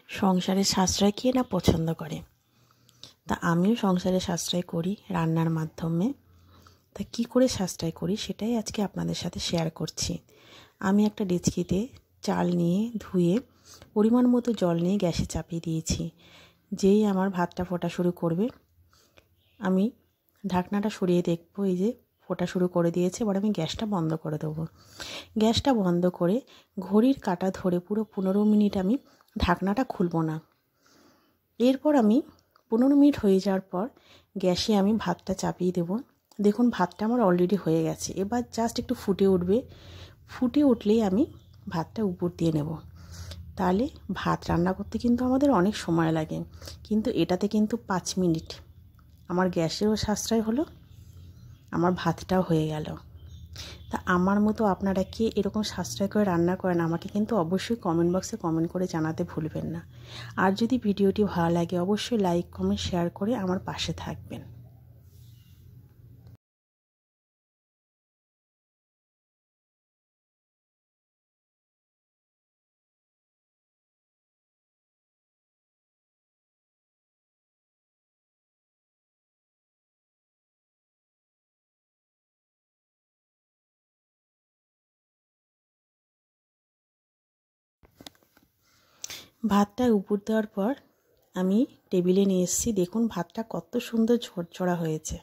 সংসারে সাশ্রয় কে না পছন্দ করে। তা আমিও সংসারে সাশ্রয় করি রান্নার মাধ্যমে। তা কী করে সাশ্রয় করি সেটাই আজকে আপনাদের সাথে শেয়ার করছি। আমি একটা ডেচকিতে চাল নিয়ে ধুয়ে পরিমাণ মতো জল নিয়ে গ্যাসে চাপিয়ে দিয়েছি। যেই আমার ভাতটা ফোটা শুরু করবে আমি ঢাকনাটা সরিয়ে দেখব, এই যে ফোটা শুরু করে দিয়েছে। এবার আমি গ্যাসটা বন্ধ করে দেবো। গ্যাসটা বন্ধ করে ঘড়ির কাঁটা ধরে পুরো 15 মিনিট আমি ঢাকনাটা খুলব না। এরপর আমি 15 মিনিট হয়ে যাওয়ার পর গ্যাসে আমি ভাতটা চাপিয়ে দেব। দেখুন ভাতটা আমার অলরেডি হয়ে গেছে। এবার জাস্ট একটু ফুটে উঠবে, ফুটে উঠলেই আমি ভাতটা উপর দিয়ে নেব। তাহলে ভাত রান্না করতে কিন্তু আমাদের অনেক সময় লাগে, কিন্তু এটাতে কিন্তু 5 মিনিট আমার গ্যাসেরও সাশ্রয় হলো, আমার ভাতটাও হয়ে গেল। তা আমার মতো আপনারা কে এরকম সাশ্রয় করে রান্না করেন আমাকে কিন্তু অবশ্যই কমেন্ট বক্সে কমেন্ট করে জানাতে ভুলবেন না। আর যদি ভিডিওটি ভালো লাগে অবশ্যই লাইক কমেন্ট শেয়ার করে আমার পাশে থাকবেন। ভাতটা উপর দেওয়ার পর আমি টেবিলে নিয়ে এসেছি। দেখুন ভাতটা কত সুন্দর ঝরঝরা হয়েছে।